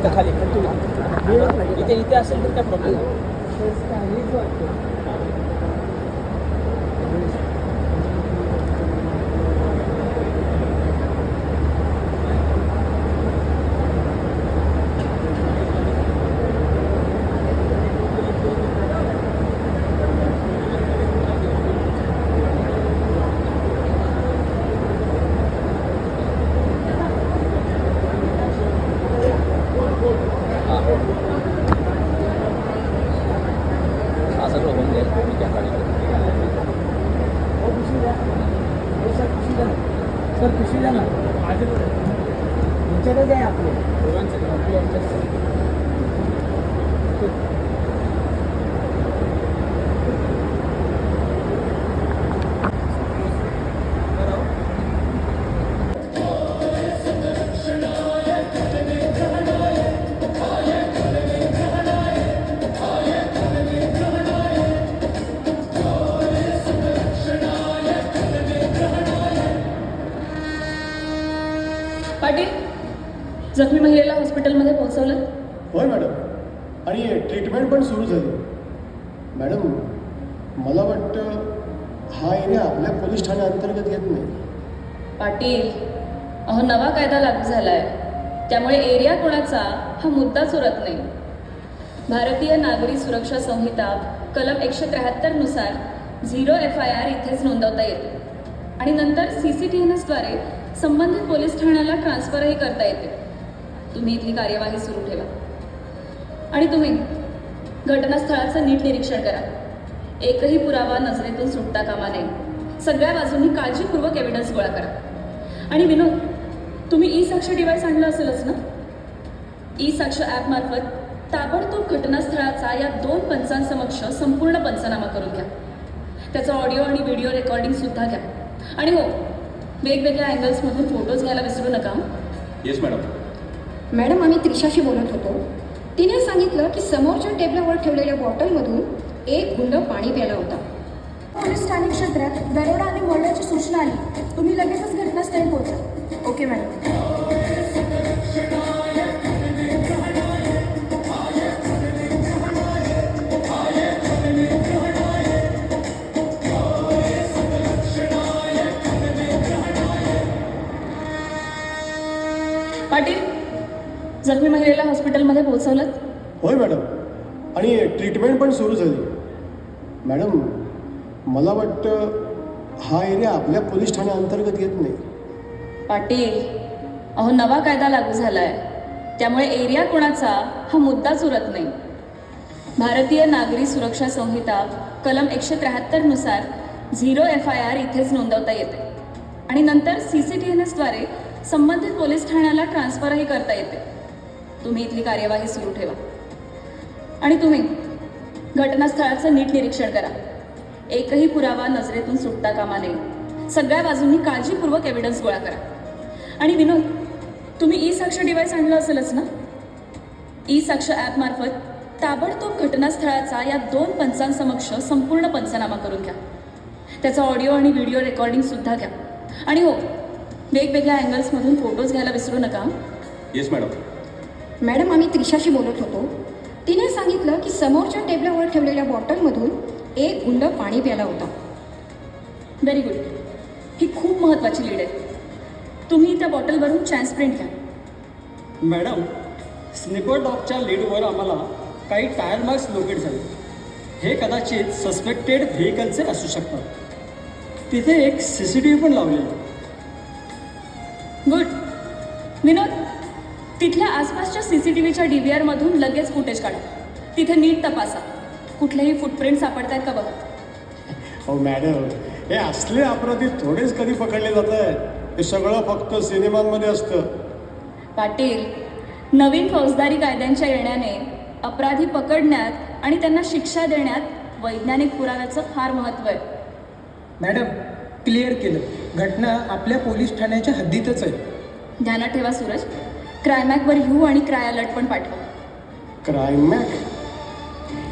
इथं खाली इथे असेल तर काय प्रॉब्लेम असं होऊन जाईल मी त्या गाडीवर सर पिशवी द्या ना यांच्याकडे आहे आपले पाटील, जखमी महिलेला हॉस्पिटलमध्ये पोहोचवलं? होय मॅडम, आणि ट्रीटमेंट पण सुरू झाली. मॅडम, मला वाटतं हा एरिया आपल्या पोलीस ठाण्याअंतर्गत येत नाही. पाटील, अहो नवा कायदा लागू झाला आहे, त्यामुळे एरिया कोणाचा हा मुद्दाच उरत नाही. भारतीय नागरी सुरक्षा संहिता कलम 173 नुसार 0 FIR इथेच नोंदवता येते आणि नंतर CCTVद्वारे संबंधित पोलीस ठाण्याला ट्रान्सफरही करता येते. तुम्ही इथली कार्यवाही सुरू ठेवा आणि तुम्ही घटनास्थळाचं नीट निरीक्षण करा. एकही पुरावा नजरेतून सुटता कामा नये. सगळ्या बाजूंनी काळजीपूर्वक एव्हिडन्स गोळा करा. आणि विनोद, तुम्ही ई-साक्ष डिव्हाइस आणलं असेलच ना? ई-साक्ष ॲपमार्फत ताबडतोब घटनास्थळाचा या 2 पंचांसमक्ष संपूर्ण पंचनामा करून घ्या. त्याचा ऑडिओ आणि व्हिडिओ रेकॉर्डिंगसुद्धा घ्या. आणि हो, वेगवेगळ्या अँगल्समधून फोटोज घ्यायला विसरू नका. Yes madam. मॅडम, आम्ही त्रिशाशी बोलत होतो. तिने सांगितलं की समोरच्या टेबलावर ठेवलेल्या बॉटलमधून एक गुंड पाणी प्यायला होता. पोलीस ठाणे क्षेत्रात दरोडा आणि मर्डरची सूचना आली. तुम्ही लगेचच घटनास्थळी पोहोचा. Okay madam. पाटील, जखमी महिलेला हॉस्पिटलमध्ये पोहोचवलं? होय मॅडम, आणि ट्रीटमेंट पण सुरू झाली. मॅडम, मला वाटतं हा एरिया आपल्या पोलीस ठाण्याअंतर्गत येत नाही. पाटील, अहो नवा कायदा लागू झाला आहे, त्यामुळे एरिया कोणाचा हा मुद्दाच उरत नाही. भारतीय नागरी सुरक्षा संहिता कलम 173 नुसार 0 FIR इथेच नोंदवता येते आणि नंतर CCTVद्वारे संबंधित पोलीस ठाण्याला ट्रान्सफरही करता येते. तुम्ही इथली कार्यवाही सुरू ठेवा आणि तुम्ही घटनास्थळाचं नीट निरीक्षण करा. एकही पुरावा नजरेतून सुटता कामा नये. सगळ्या बाजूंनी काळजीपूर्वक एव्हिडन्स गोळा करा. आणि विनोद, तुम्ही ई-साक्ष डिव्हाइस आणलं असेलच ना? ई-साक्ष ॲपमार्फत ताबडतोब घटनास्थळाचा या 2 पंचांसमक्ष संपूर्ण पंचनामा करून घ्या. त्याचा ऑडिओ आणि व्हिडिओ रेकॉर्डिंगसुद्धा घ्या. आणि हो, वेगवेगळ्या अँगल्समधून फोटोज घ्यायला विसरू नका. Yes madam. मॅडम, आम्ही त्रिशाशी बोलत होतो. तिने सांगितलं की समोरच्या टेबलावर ठेवलेल्या बॉटलमधून एक गुंड पाणी प्यायला होता. Very good. ही खूप महत्त्वाची लीड आहे. तुम्ही त्या बॉटलवरून चान्स प्रिंट घ्या. मॅडम, स्निपर डॉगच्या लीडवर आम्हाला काही टायर मार्क्स लोकेट झाले. हे कदाचित सस्पेक्टेड व्हेकलचे असू शकतात. तिथे एक CCTV पण लावलेला. गुड. विनोद, तिथल्या आसपासच्या CCTVच्या DVRमधून लगेच फुटेज काढा. तिथे नीट तपासा. कुठलेही फुटप्रिंट सापडत आहेत का बघा. हो मॅडम, हे असले अपराधी थोडेच कधी पकडले जात आहेत. हे सगळं फक्त सिनेमांमध्ये असतं. पाटील, नवीन फौजदारी कायद्यांच्या येण्याने अपराधी पकडण्यात आणि त्यांना शिक्षा देण्यात वैज्ञानिक पुराव्याचं फार महत्त्व आहे. मॅडम, क्लिअर केलं. घटना आपल्या पोलीस ठाण्याच्या हद्दीतच आहे. ध्यानात ठेवा सूरज, क्रायमॅकवर यू आणि क्राय अलर्ट पण पाठवा. क्रायमॅक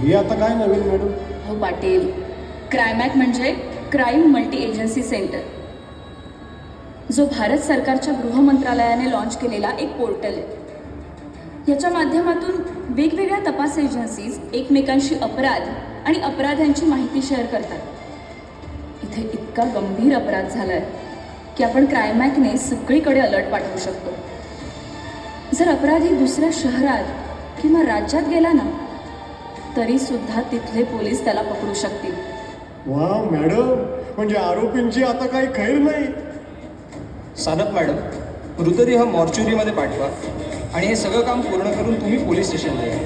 हे आता काय नवीन मॅडम? हो पाटील, क्रायमॅक म्हणजे क्राईम मल्टी एजन्सी सेंटर, जो भारत सरकारच्या गृह मंत्रालयाने लॉन्च केलेला एक पोर्टल आहे. याच्या माध्यमातून वेगवेगळ्या तपास एजन्सीज एकमेकांशी अपराध आणि अपराध्यांची माहिती शेअर करतात. इथे इतका गंभीर अपराध झालाय की आपण क्रायमॅकने सगळीकडे अलर्ट पाठवू शकतो. जर अपराधी दुसऱ्या शहरात किंवा राज्यात गेला ना तरी सुद्धा तिथले पोलीस त्याला पकडू शकतील. वा मॅडम, म्हणजे आरोपींची आता काही खैर नाही. सानप मॅडम, मृतदेह मॉर्च्युरीमध्ये पाठवा आणि हे सगळं काम पूर्ण करून तुम्ही पोलीस स्टेशनला या.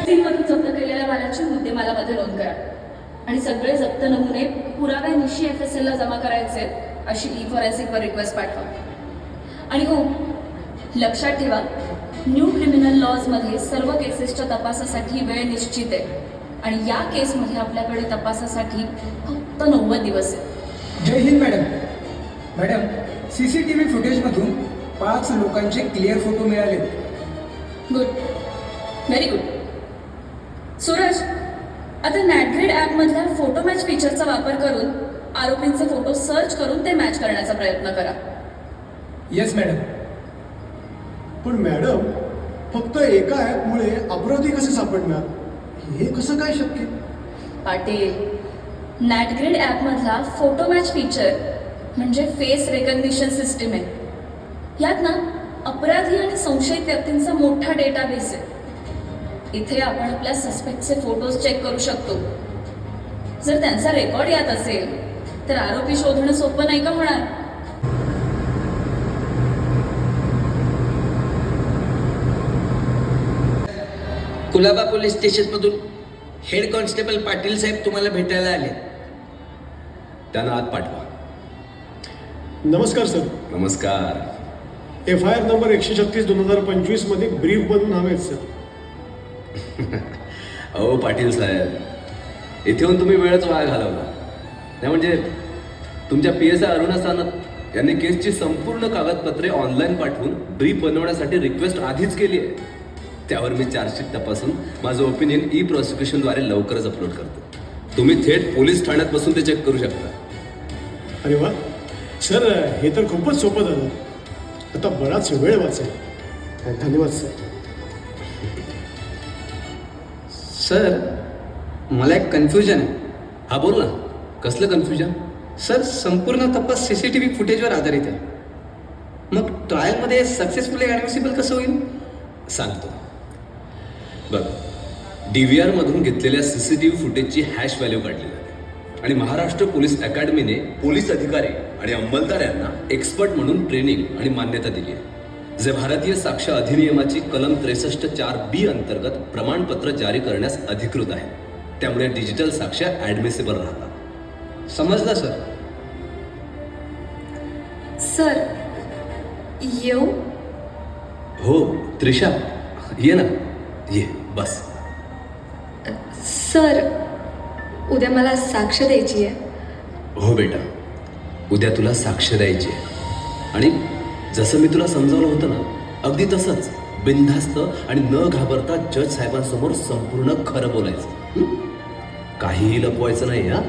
सीममधून जप्त केलेल्या मालाचे मुद्देमालामध्ये नोंद करा आणि सगळे जप्त नमुने पुराव्यानिशी FSL ला जमा करायचे अशी E-फॉरेन्सिकवर रिक्वेस्ट पाठवा. आणि हो, लक्षात ठेवा, न्यू क्रिमिनल लॉजमध्ये सर्व केसेसच्या तपासासाठी वेळ निश्चित आहे आणि या केसमध्ये आपल्याकडे तपासासाठी फक्त 90 दिवस आहे. जय हिंद मॅडम. मॅडम, CCTV फुटेजमधून 5 लोकांचे क्लिअर फोटो मिळाले. Good, very good. सूरज, आता नॅटग्रिड ॲपमधल्या फोटो मॅच फीचरचा वापर करून आरोपींचे फोटो सर्च करून ते मॅच करण्याचा प्रयत्न करा. Yes madam. पण मॅडम, फक्त एका ॲपमुळे अपराधी कसे सापडणार? हे कसं काय शक्य? पाटील, नॅटग्रिड ॲपमधला फोटो मॅच फीचर म्हणजे फेस रेकग्निशन सिस्टीम आहे. यात ना अपराधी आणि संशयित व्यक्तींचा मोठा डेटाबेस आहे. इथे आपण आपल्या सस्पेक्टचे फोटोज चेक करू शकतो. जर त्यांचा रेकॉर्ड यात असेल तर आरोपी शोधणं सोपं नाही का होणार? कुलाबा पोलीस स्टेशनमधून हेड कॉन्स्टेबल पाटील साहेब तुम्हाला भेटायला आले. त्यांना आत पाठवा. नमस्कार सर. नमस्कार. FIR नंबर 136/2025 मध्ये ब्रीफ बनवून हवेत सर. अहो पाटील साहेब, इथे येऊन तुम्ही वेळच वाया घालवला. नाही म्हणजे तुमच्या PSI अरुणा सानप यांनी केसची संपूर्ण कागदपत्रे ऑनलाईन पाठवून ब्रीफ बनवण्यासाठी रिक्वेस्ट आधीच केली आहे. त्यावर मी चार्जशीट तपासून माझं ओपिनियन E-प्रॉसिक्युशनद्वारे लवकरच अपलोड करतो. तुम्ही थेट पोलीस ठाण्यात बसून ते चेक करू शकता. अरे वा सर, हे तर खूपच सोपं झालं. आता बराच वेळ वाचेल. धन्यवाद सर. सर, मला एक कन्फ्युजन आहे. हा बोल ना, कसलं कन्फ्युजन? सर, संपूर्ण तपास CCTV फुटेजवर आधारित आहे. मग ट्रायलमध्ये सक्सेसफुली ॲडमिसिबल कसं होईल? सांगतो. बघ, DVR मधून घेतलेल्या CCTV फुटेजची हॅश व्हॅल्यू काढली जाते आणि महाराष्ट्र पोलीस अकॅडमीने पोलीस अधिकारी आणि अंमलदार यांना एक्सपर्ट म्हणून ट्रेनिंग आणि मान्यता दिली आहे. जे भारतीय साक्ष अधिनियमाची कलम 63(4)B अंतर्गत प्रमाणपत्र जारी करण्यास अधिकृत आहे. त्यामुळे डिजिटल साक्ष ॲडमिसिबल राहतात. समजलं सर. सर, येऊ? हो त्रिशा, ये ना, ये बस. सर, उद्या मला साक्ष द्यायची आहे. हो बेटा, उद्या तुला साक्ष द्यायची आहे. आणि जसं मी तुला समजावलं होतं ना, अगदी तसंच बिनधास्त आणि न घाबरता जज साहेबांसमोर संपूर्ण खरं बोलायचं. काहीही लपवायचं नाही. हा,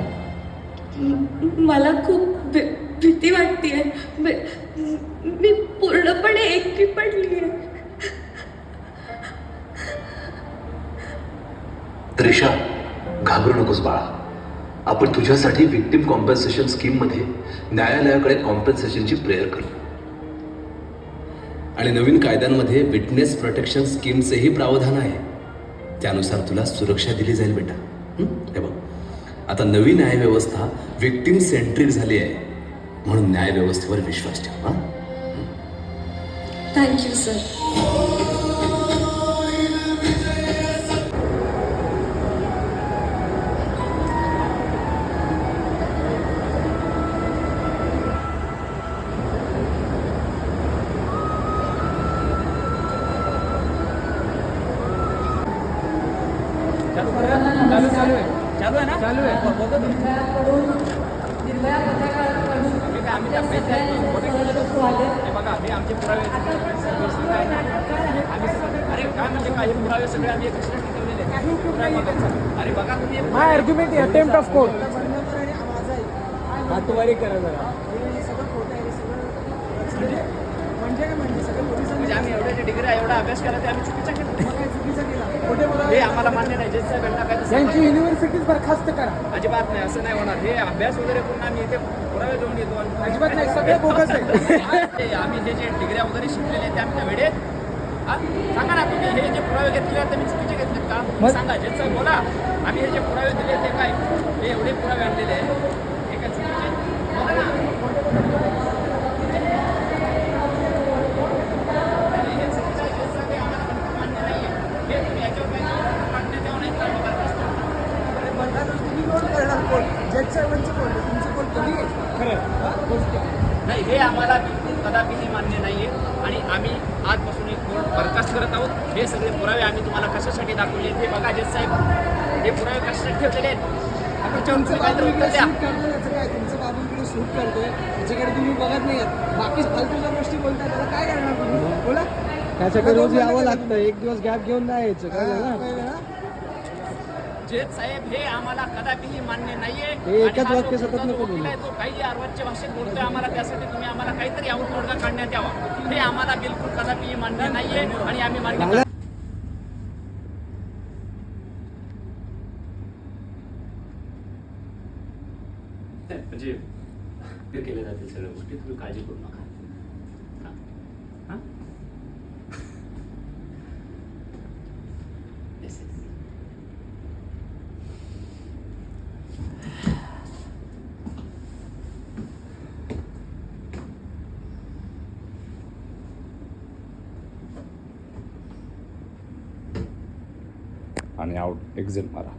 मला खूप भीती वाटतेय. मी पूर्णपणे एकटी पडली आहे. त्रिशा, घाबरू नकोस बाळा. आपण तुझ्यासाठी विक्टिम कॉम्पेन्सेशन स्कीममध्ये न्यायालयाकडे कॉम्पेन्सेशनची प्रेयर करू. आणि नवीन कायद्यांमध्ये विटनेस प्रोटेक्शन स्कीमचेही प्रावधान आहे. त्यानुसार तुला सुरक्षा दिली जाईल बेटा. हे बघ, आता नवी न्यायव्यवस्था विक्टिम सेंट्रिक झाली आहे, म्हणून न्यायव्यवस्थेवर विश्वास ठेव. हा, thank you sir. My argument attempt of court. हातवारी करा जरा. म्हणजे काय म्हणजे सगळे पोलिसांनी म्हणजे आम्ही एवढ्या डिग्री एवढा अभ्यास केला ते आम्ही चुकीचा केला मग काय चुकीचं केलं खोटे बोला हे आम्हाला मान्य नाही जज साहेबांना काय तसं यांची युनिव्हर्सिटीज बरखास्त करा अजिबात नाही असं नाही होणार हे अभ्यास वगैरे करून आम्ही इथे पुरावे देऊन येतो अजिबात नाही सगळे बोगस आहे आम्ही हे जे डिग्र्या वगैरे शिकलेले आहेत ते आमच्या वेळेत सांगा ना तुम्ही हे जे पुरावे घेतले आहेत ते मी चुकीचे घेतलेत का तुम्ही सांगा जज साहेब बोला आम्ही हे जे पुरावे दिले ते काय हे एवढे पुरावे आणलेले आहेत हे काय चुकीचे बोला ना हे चुकीचं आहे जज साहेब हे आम्हाला बिलकुल मान्य नाही आहे हे तुम्ही याच्यावर काही मान्य द्यावं नाही तर आम्ही बरखास्त करतो. तुम्ही कोण करणार कोण जज साहेबांचं कोण तुमचं कोण कधी नाही हे आम्हाला बिलकुल कदापिही मान्य नाही आहे आणि आम्ही आजपासून एक कोर्ट बरखास्त करत आहोत हे सगळे पुरावे आम्ही तुम्हाला कशासाठी दाखवले हे बघा जज साहेब हे पुरावे कशासाठी ठेवलेले आहेत त्याच्यावर तुम्ही काहीतरी उत्तर द्या काय तुमचं बाबू इकडे शूट करतोय त्याच्याकडे तुम्ही बघत नाही बाकी फालतूच्या गोष्टी बोलताय त्याला काय करणार तुम्ही बोला त्याच्याकडे रोज यावं लागतं एक दिवस गॅप घेऊन नाही यायचं काय झालं जज साहेब हे आम्हाला कदापिही मान्य नाहीये हे एकाच आणि हा वाक्य जो सतत तुमचा जो नको वकील आहे, तो काही अर्वाच्य भाषेत बोलतोय आम्हाला त्यासाठी तुम्ही आम्हाला काहीतरी आऊट तोडगा काढण्यात यावा हे आम्हाला बिलकुल कदापिही मान्य नाहीये आणि आम्ही मान्य करत म्हणजे ते केल्या जातील सगळ्या गोष्टी तुम्ही काळजी करू नका हां हां येस येस आणि आउट एक्झिट मारा.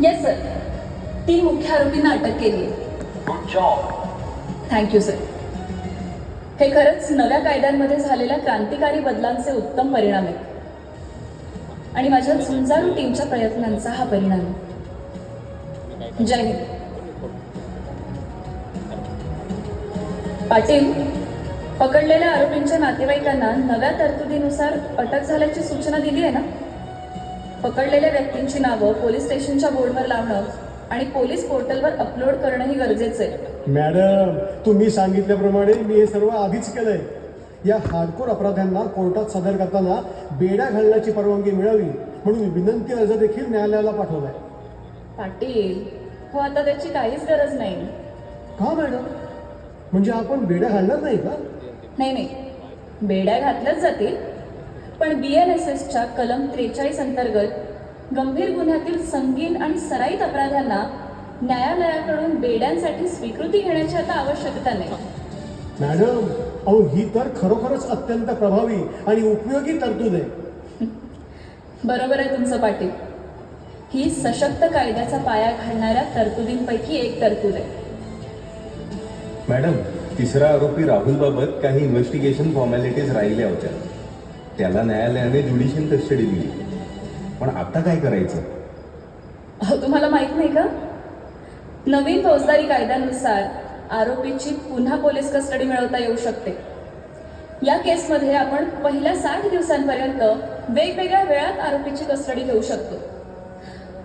येस सर 3 मुख्य आरोपींना अटक केली आहे थँक्यू सर हे खरंच नव्या कायद्यांमध्ये झालेल्या क्रांतिकारी बदलांचे उत्तम परिणाम आहेत आणि माझ्या झुंजारू टीमच्या प्रयत्नांचा हा परिणाम आहे. जय हिंद. पाटील पकडलेल्या आरोपींच्या नातेवाईकांना नव्या तरतुदीनुसार अटक झाल्याची सूचना दिली आहे ना. पकडलेल्या व्यक्तींची नावं पोलीस स्टेशनच्या बोर्डवर लावणं आणि पोलीस पोर्टलवर अपलोड करणंही गरजेचं आहे. मॅडम तुम्ही सांगितल्याप्रमाणे मी हे सर्व आधीच केलंय. या हार्डकोर अपराध्यांना कोर्टात सादर करताना बेड्या घालण्याची परवानगी मिळावी म्हणून विनंती अर्ज देखील न्यायालयाला पाठवलाय. पाटील हो आता त्याची काहीच गरज नाही. का मॅडम म्हणजे आपण बेड्या घालणार नाही का. नाही बेड्या घातल्याच जातील पण BNSSच्या कलम 43 अंतर्गत गंभीर गुन्ह्यातील संगीन आणि सराईत अपराध्यांना न्यायालयाकडून बेड्यांसाठी स्वीकृती घेण्याची आता आवश्यकता नाही. मॅडम अहो ही तर खरोखरच अत्यंत प्रभावी आणि उपयोगी तरतूद आहे. बरोबर आहे तुमचं पाटील. ही सशक्त कायद्याचा पाया घालणाऱ्या तरतुदींपैकी एक तरतूद आहे. मॅडम तिसरा आरोपी राहुल बाबत काही इन्व्हेस्टिगेशन फॉर्मॅलिटीज राहिल्या होत्या. त्याला न्यायालयाने ज्युडिशियल कस्टडी दिली. पण आता काय करायचं. अहो तुम्हाला माहित नाही का नवीन फौजदारी कायद्यानुसार आरोपीची पुन्हा पोलीस कस्टडी मिळवता येऊ शकते. या केसमध्ये आपण पहिल्या 60 दिवसांपर्यंत वेगवेगळ्या वेळात आरोपीची कस्टडी घेऊ शकतो.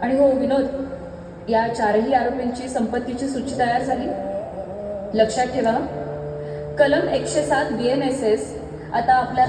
आणि हो विनोद या 4ही आरोपींची संपत्तीची सूची तयार झाली. लक्षात ठेवा कलम 107 BNSS आता आपल्याला